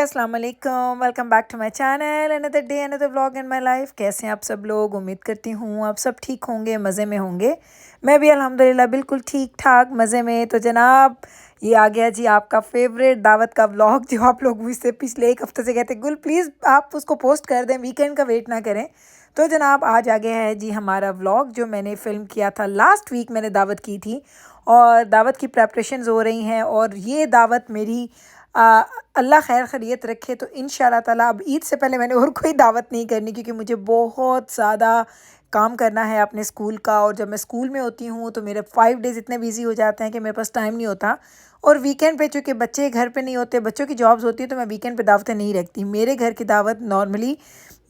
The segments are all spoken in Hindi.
अस्सलाम वालेकुम, welcome back to my channel, another day another vlog in my life. कैसे हैं आप सब लोग? उम्मीद करती हूँ आप सब ठीक होंगे, मज़े में होंगे। मैं भी अल्हम्दुलिल्लाह बिल्कुल ठीक ठाक मज़े में। तो जनाब ये आ गया जी आपका फेवरेट दावत का व्लॉग, जो आप लोग मुझसे पिछले एक हफ्ते से कहते गुल प्लीज़ आप उसको पोस्ट कर दें, वीकेंड का वेट ना करें। तो जनाब आज आ गया है जी हमारा व्लॉग, जो मैंने फ़िल्म किया था लास्ट वीक। मैंने दावत की थी और दावत की प्रेपरेशंस हो रही हैं, और ये दावत मेरी अल्लाह खैर खैरियत रखे तो इंशाल्लाह ताला अब ईद से पहले मैंने और कोई दावत नहीं करनी, क्योंकि मुझे बहुत ज़्यादा काम करना है अपने स्कूल का। और जब मैं स्कूल में होती हूँ तो मेरे 5 डेज़ इतने बिजी हो जाते हैं कि मेरे पास टाइम नहीं होता। और वीकेंड पे चूँकि बच्चे घर पे नहीं होते, बच्चों की जॉब्स होती है, तो मैं वीकेंड पे दावतें नहीं रखती। मेरे घर की दावत नॉर्मली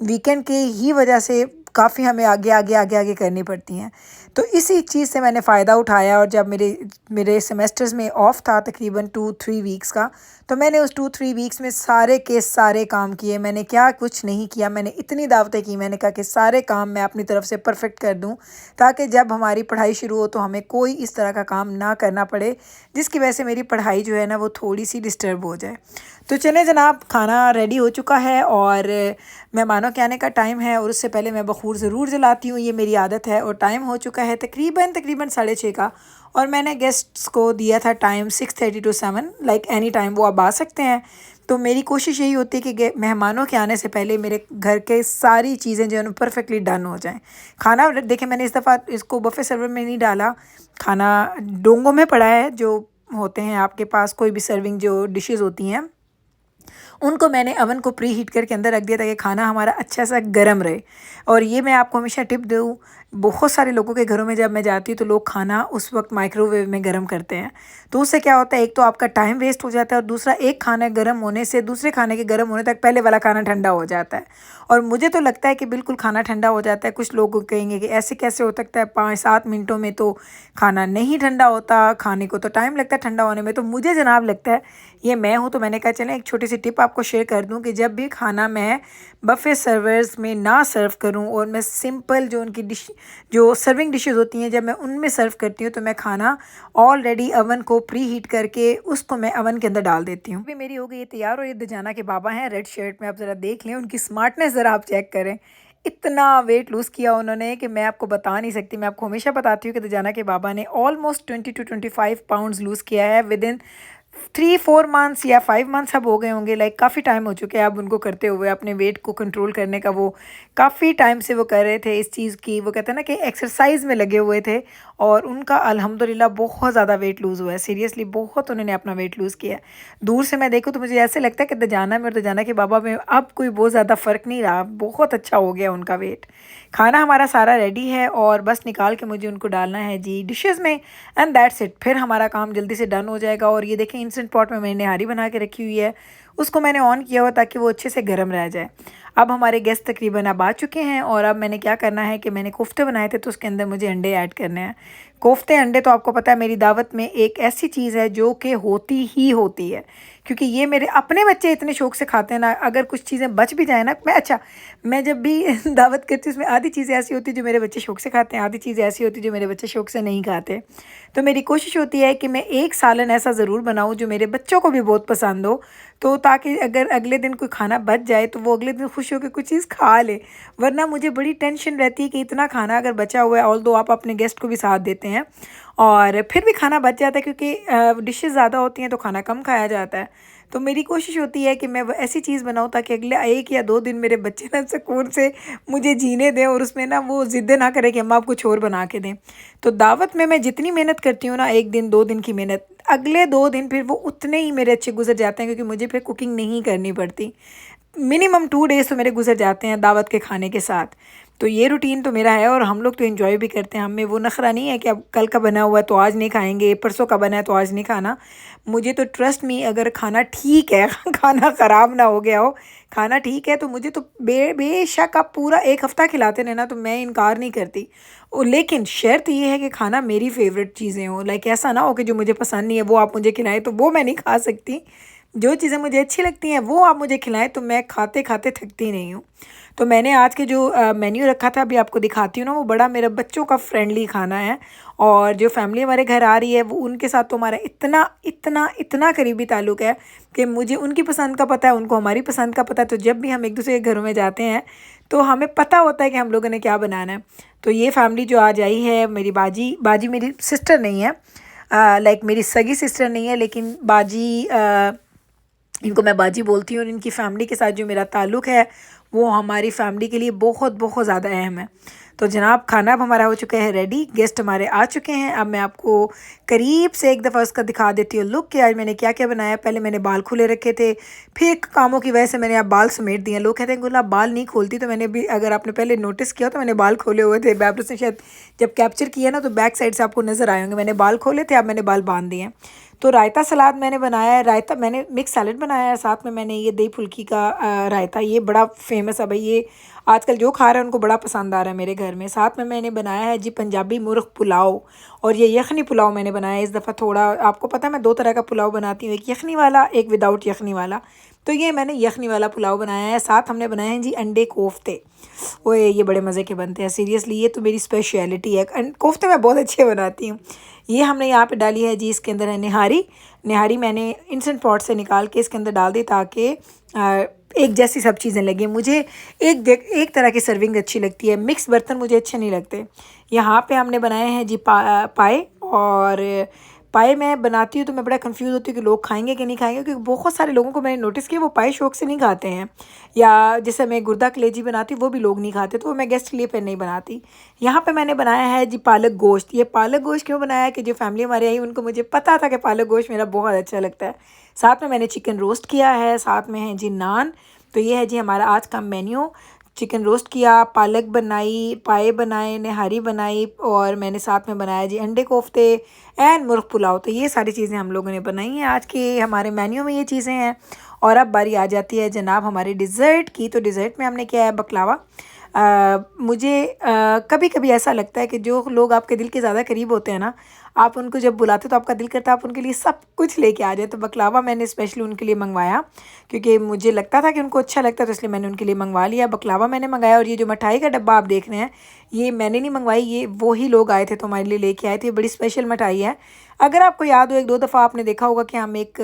वीकेंड के ही वजह से काफ़ी हमें आगे आगे आगे आगे करनी पड़ती हैं। तो इसी चीज़ से मैंने फ़ायदा उठाया, और जब मेरे मेरे सेमेस्टर्स में ऑफ था तकरीबन 2-3 वीक्स का, तो मैंने उस 2-3 वीक्स में सारे के सारे काम किए। मैंने क्या कुछ नहीं किया, मैंने इतनी दावतें की। मैंने कहा कि सारे काम मैं अपनी तरफ से परफेक्ट कर दूं, ताकि जब हमारी पढ़ाई शुरू हो तो हमें कोई इस तरह का काम ना करना पड़े जिसकी वजह से मेरी पढ़ाई जो है ना वो थोड़ी सी डिस्टर्ब हो जाए। तो चले जनाब, खाना रेडी हो चुका है और मेहमानों के आने का टाइम है, और उससे पहले मैं बखूर ज़रूर जलाती हूँ, ये मेरी आदत है। और टाइम हो चुका है तकरीबन 6:30 का, और मैंने गेस्ट्स को दिया था time 6:30 to 7, like any time वो अब आ सकते हैं। तो मेरी कोशिश यही होती है कि मेहमानों के आने से पहले मेरे घर के सारी चीज़ें जो है परफेक्टली डन हो जाएं। खाना देखें, मैंने इस दफ़ा इसको बफे सर्वर में नहीं डाला, खाना डोंगों में पड़ा है। जो होते हैं आपके पास कोई भी सर्विंग जो डिशेज़ होती हैं, उनको मैंने अवन को प्री हीट करके अंदर रख दिया ताकि खाना हमारा अच्छा सा गर्म रहे। और ये मैं आपको हमेशा टिप दूँ, बहुत सारे लोगों के घरों में जब मैं जाती हूँ तो लोग खाना उस वक्त माइक्रोवेव में गर्म करते हैं। तो उससे क्या होता है, एक तो आपका टाइम वेस्ट हो जाता है, और दूसरा एक खाना गर्म होने से दूसरे खाने के गर्म होने तक पहले वाला खाना ठंडा हो जाता है। और मुझे तो लगता है कि बिल्कुल खाना ठंडा हो जाता है। कुछ लोग कहेंगे कि ऐसे कैसे हो सकता है, 5-7 मिनटों में तो खाना नहीं ठंडा होता, खाने को तो टाइम लगता है ठंडा होने में। तो मुझे जनाब लगता है, ये मैं हूँ, तो मैंने कहा चलें एक छोटी सी टिप आपको शेयर कर दूँ कि जब भी खाना मैं बफ़े सर्वर्स में ना सर्व करूँ, और मैं सिंपल जो उनकी डिश जो सर्विंग डिशेज़ होती हैं, जब मैं उनमें सर्व करती हूँ तो मैं खाना ऑलरेडी अवन को प्री हीट करके उसको मैं अवन के अंदर डाल देती हूँ। अभी मेरी हो गई है तैयार, और ये दजाना के बाबा हैं रेड शर्ट में। आप ज़रा देख लें उनकी स्मार्टनेस, ज़रा आप चेक करें। इतना वेट लूज़ किया उन्होंने कि मैं आपको बता नहीं सकती। मैं आपको हमेशा बताती हूँ कि दजाना के बाबा ने ऑलमोस्ट 20 to 25 पाउंड्स लूज़ किया है विद इन 3-4 मंथ्स या 5 मंथ्स अब हो गए होंगे। लाइक काफ़ी टाइम हो चुके हैं अब उनको करते हुए। अपने वेट को कंट्रोल करने का वो काफ़ी टाइम से वो कर रहे थे इस चीज़ की। वो कहते हैं ना कि एक्सरसाइज में लगे हुए थे, और उनका अल्हम्दुलिल्लाह बहुत ज़्यादा वेट लूज़ हुआ है। सीरियसली बहुत उन्होंने अपना वेट लूज़ किया है। दूर से मैं देखूँ तो मुझे ऐसे लगता है कि दजाना में और दजाना के बाबा में अब कोई बहुत ज़्यादा फ़र्क नहीं रहा, बहुत अच्छा हो गया उनका वेट। खाना हमारा सारा रेडी है, और बस निकाल के मुझे उनको डालना है जी डिशेज़ में, एंड दैट्स इट। फिर हमारा काम जल्दी से डन हो जाएगा। और ये देखें, इंस्टेंट पॉट में मैंने नहारी बना के रखी हुई है, उसको मैंने ऑन किया हुआ ताकि वो अच्छे से गर्म रह जाए। अब हमारे गेस्ट तकरीबन अब आ चुके हैं, और अब मैंने क्या करना है कि मैंने कोफ्ते बनाए थे, तो उसके अंदर मुझे अंडे ऐड करने हैं। कोफ्ते अंडे तो आपको पता है मेरी दावत में एक ऐसी चीज़ है जो कि होती ही होती है, क्योंकि ये मेरे अपने बच्चे इतने शौक से खाते हैं ना। अगर कुछ चीज़ें बच भी जाए ना, मैं जब भी दावत करती हूँ उसमें आधी चीज़ें ऐसी होती है जो मेरे बच्चे शौक से खाते हैं, आधी चीज़ें ऐसी होती है जो मेरे बच्चे शौक से नहीं खाते। तो मेरी कोशिश होती है कि मैं एक सालन ऐसा ज़रूर बनाऊँ जो मेरे बच्चों को भी बहुत पसंद हो, तो ताकि अगर अगले दिन कोई खाना बच जाए तो वो अगले दिन खुश होकर कुछ चीज़ खा ले। वरना मुझे बड़ी टेंशन रहती है कि इतना खाना अगर बचा हुआ है, ऑल्दो आप अपने गेस्ट को भी साथ देते हैं, और फिर भी खाना बच जाता है, क्योंकि डिशेज़ ज़्यादा होती हैं तो खाना कम खाया जाता है। तो मेरी कोशिश होती है कि मैं वो ऐसी चीज़ बनाऊँ ताकि अगले 1 या 2 दिन मेरे बच्चे ना सुकून से मुझे जीने दें, और उसमें ना वो ज़िद ना करें कि अम्मा आप कुछ और बना के दें। तो दावत में मैं जितनी मेहनत करती हूँ ना, 1 दिन 2 दिन की मेहनत, अगले 2 दिन फिर वो उतने ही मेरे अच्छे गुजर जाते हैं, क्योंकि मुझे फिर कुकिंग नहीं करनी पड़ती। मिनिमम 2 डेज़ तो मेरे गुजर जाते हैं दावत के खाने के साथ। तो ये रूटीन तो मेरा है, और हम लोग तो एंजॉय भी करते हैं। हमें वो नखरा नहीं है कि अब कल का बना हुआ है तो आज नहीं खाएंगे, परसों का बना है तो आज नहीं खाना। मुझे तो ट्रस्ट मी, अगर खाना ठीक है खाना ख़राब ना हो गया हो, खाना ठीक है, तो मुझे तो बेशक आप पूरा 1 हफ़्ता खिलाते रहना, तो मैं इनकार नहीं करती। लेकिन शर्त ये है कि खाना मेरी फेवरेट चीज़ें हों। लाइक ऐसा ना हो कि जो मुझे पसंद नहीं है वो आप मुझे खिलाएं, तो वो मैं नहीं खा सकती। जो चीज़ें मुझे अच्छी लगती हैं वो आप मुझे खिलाएं, तो मैं खाते खाते थकती नहीं हूँ। तो मैंने आज के जो मेन्यू रखा था अभी आपको दिखाती हूँ ना, वो बड़ा मेरा बच्चों का फ्रेंडली खाना है। और जो फैमिली हमारे घर आ रही है वो उनके साथ तो हमारा इतना इतना इतना करीबी ताल्लुक़ है कि मुझे उनकी पसंद का पता है, उनको हमारी पसंद का पता है। तो जब भी हम एक दूसरे के घरों में जाते हैं तो हमें पता होता है कि हम लोगों ने क्या बनाना है। तो ये फैमिली जो आज आई है, मेरी बाजी बाजी मेरी सिस्टर नहीं है, लाइक मेरी सगी सिस्टर नहीं है, लेकिन बाजी, इनको मैं बाजी बोलती हूँ। और इनकी फ़ैमिली के साथ जो मेरा ताल्लुक़ है वो हमारी फ़ैमिली के लिए बहुत बहुत ज़्यादा अहम है। तो जनाब खाना अब हमारा हो चुका है रेडी, गेस्ट हमारे आ चुके हैं। अब मैं आपको करीब से एक दफ़ा उसका दिखा देती हूँ लुक कि आज मैंने क्या क्या बनाया। पहले मैंने बाल खुले रखे थे, फिर कामों की वजह से मैंने अब बाल समेट दिए। लोग कहते हैं गुल आप बाल नहीं खोलती, तो मैंने भी, अगर आपने पहले नोटिस किया तो मैंने बाल खोले हुए थे। बैबरस ने शायद जब कैप्चर किया ना तो बैक साइड से आपको नज़र आए होंगे, मैंने बाल खोले थे, अब मैंने बाल बांध दिए। तो रायता सलाद मैंने बनाया है, रायता मैंने मिक्स सैलड बनाया है, साथ में मैंने ये दही फुल्की का रायता, ये बड़ा फेमस है भाई, ये आजकल जो खा रहे हैं उनको बड़ा पसंद आ रहा है मेरे घर में। साथ में मैंने बनाया है जी पंजाबी मुर्ग पुलाव, और ये यखनी पुलाव मैंने बनाया है इस दफ़ा। थोड़ा आपको पता है मैं 2 तरह का पुलाव बनाती हूँ, एक यखनी वाला, एक विदाउट यखनी वाला। तो ये मैंने यखनी वाला पुलाव बनाया है। साथ हमने बनाए हैं जी अंडे कोफ्ते, ओए ये बड़े मज़े के बनते हैं सीरियसली, ये तो मेरी स्पेशलिटी है। कोफ्ते मैं बहुत अच्छे बनाती हूँ। ये हमने यहाँ पे डाली है जी, इसके अंदर है निहारी। निहारी मैंने इंस्टेंट पॉट से निकाल के इसके अंदर डाल दी ताकि एक जैसी सब चीज़ें लगी मुझे। एक तरह की सर्विंग अच्छी लगती है, मिक्स बर्तन मुझे अच्छे नहीं लगते। यहाँ पे हमने बनाए हैं जी पाए, और पाए मैं बनाती हूँ तो मैं बड़ा कंफ्यूज होती हूँ कि लोग खाएंगे कि नहीं खाएंगे, क्योंकि बहुत सारे लोगों को मैंने नोटिस किया वो पाए शौक से नहीं खाते हैं। या जैसे मैं गुर्दा कलेजी बनाती हूँ वो भी लोग नहीं खाते, तो वो मैं गेस्ट के लिए फिर नहीं बनाती। यहाँ पे मैंने बनाया है जी पालक गोश्त। ये पालक गोश्त क्यों बनाया है कि जो फैमिली हमारी आई उनको मुझे पता था कि पालक गोश्त मेरा बहुत अच्छा लगता है। साथ में मैंने चिकन रोस्ट किया है, साथ में है जी नान। तो ये है जी हमारा आज का मेन्यू। चिकन रोस्ट किया, पालक बनाई, पाए बनाए, निहारी बनाई, और मैंने साथ में बनाया जी अंडे कोफ्ते एंड मुर्ग पुलाव। तो ये सारी चीज़ें हम लोगों ने बनाई हैं आज के हमारे मेन्यू में, ये चीज़ें हैं। और अब बारी आ जाती है जनाब हमारे डिज़र्ट की। तो डिज़र्ट में हमने किया है बकलावा। मुझे कभी कभी ऐसा लगता है कि जो लोग आपके दिल के ज़्यादा करीब होते हैं ना, आप उनको जब बुलाते हो तो आपका दिल करता है आप उनके लिए सब कुछ लेके आ जाए। तो बकलावा मैंने स्पेशली उनके लिए मंगवाया, क्योंकि मुझे लगता था कि उनको अच्छा लगता है, तो इसलिए मैंने उनके लिए मंगवा लिया। बकलावा मैंने मंगाया। और ये जो मिठाई का डब्बा आप देख रहे हैं, ये मैंने नहीं मंगवाई, ये वो ही लोग आए थे तो हमारे लिए लेके आए थे। बड़ी स्पेशल मिठाई है। अगर आपको याद हो, 1-2 दफ़ा आपने देखा होगा कि हम एक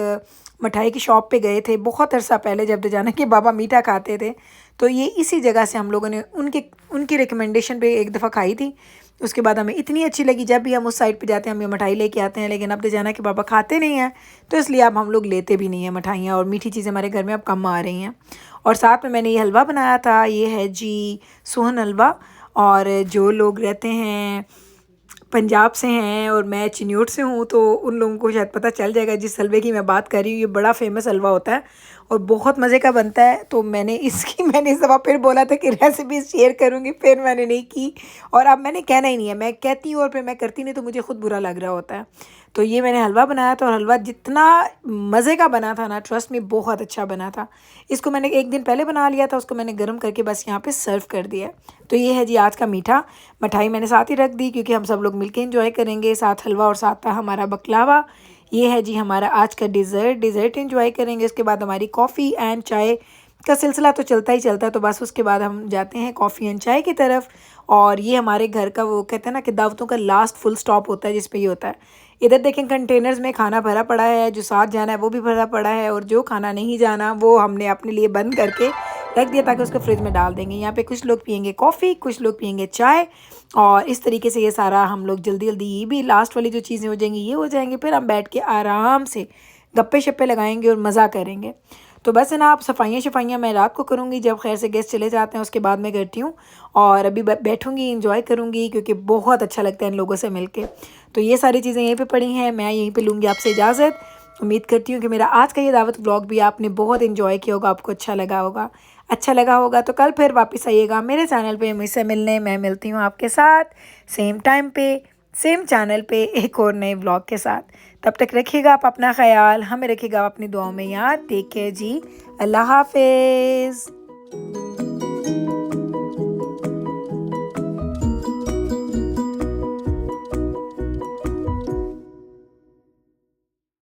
मिठाई की शॉप पे गए थे बहुत अरसा पहले, जब जाना कि बाबा मीठा खाते थे। तो ये इसी जगह से हम लोगों ने उनकी रिकमेंडेशन पे एक दफ़ा खाई थी। उसके बाद हमें इतनी अच्छी लगी, जब भी हम उस साइड पे जाते हैं हम ये मिठाई लेके आते हैं। लेकिन अब तो जाना कि बाबा खाते नहीं हैं, तो इसलिए अब हम लोग लेते भी नहीं हैं मिठाइयाँ, और मीठी चीज़ें हमारे घर में अब कम आ रही हैं। और साथ में मैंने ये हलवा बनाया था, ये है जी सोहन हलवा। और जो लोग रहते हैं पंजाब से हैं और मैं चिन्योट से हूँ, तो उन लोगों को शायद पता चल जाएगा जिस हलवे की मैं बात कर रही हूँ। ये बड़ा फेमस हलवा होता है और बहुत मज़े का बनता है। तो मैंने इस दफ़ा फिर बोला था कि रेसिपी शेयर करूँगी, फिर मैंने नहीं की। और अब मैंने कहना ही नहीं है, मैं कहती हूँ और फिर मैं करती नहीं तो मुझे खुद बुरा लग रहा होता है। तो ये मैंने हलवा बनाया था, और हलवा जितना मज़े का बना था ना, ट्रस्ट में बहुत अच्छा बना था। इसको मैंने एक दिन पहले बना लिया था, उसको मैंने गर्म करके बस यहाँ पे सर्व कर दिया। तो ये है जी आज का मीठा। मिठाई मैंने साथ ही रख दी क्योंकि हम सब लोग मिलके एंजॉय करेंगे। साथ हलवा और साथ था हमारा बकलावा। ये है जी हमारा आज का डिज़र्ट एंजॉय करेंगे। उसके बाद हमारी कॉफ़ी एंड चाय का सिलसिला तो चलता ही चलता है। तो बस उसके बाद हम जाते हैं कॉफ़ी एंड चाय की तरफ। और ये हमारे घर का वो कहते हैं ना कि दावतों का लास्ट फुल स्टॉप होता है, जिस पे ये होता है। इधर देखें कंटेनर्स में खाना भरा पड़ा है, जो साथ जाना है वो भी भरा पड़ा है, और जो खाना नहीं जाना वो हमने अपने लिए बंद करके रख दिया ताकि उसको फ्रिज में डाल देंगे। यहाँ पे कुछ लोग पियेंगे कॉफ़ी, कुछ लोग पियेंगे चाय, और इस तरीके से ये सारा हम लोग जल्दी जल्दी, ये भी लास्ट वाली जो चीज़ें हो जाएंगी ये हो जाएंगी, फिर हम बैठ के आराम से गप्पे शप्पे लगाएंगे और मज़ा करेंगे। तो बस है ना, आप सफाइयाँ मैं रात को करूँगी जब खैर से गेस्ट चले जाते हैं, उसके बाद मैं करती हूँ। और अभी बैठूँगी इंजॉय करूँगी क्योंकि बहुत अच्छा लगता है इन लोगों से मिलके। तो ये सारी चीज़ें यहीं पे पड़ी हैं, मैं यहीं पे लूँगी आपसे इजाज़त। उम्मीद करती हूँ कि मेरा आज का ये दावत व्लॉग भी आपने बहुत इन्जॉय किया होगा, आपको अच्छा लगा होगा। तो कल फिर वापस आइएगा मेरे चैनल पे मुझसे मिलने। मैं मिलती हूँ आपके साथ सेम टाइम पे सेम चैनल पे एक और नए व्लॉग के साथ। तब तक रखिएगा आप अपना ख्याल, हमें रखिएगा अपनी दुआओं में याद। टेक केयर जी, अल्लाह हाफिज़।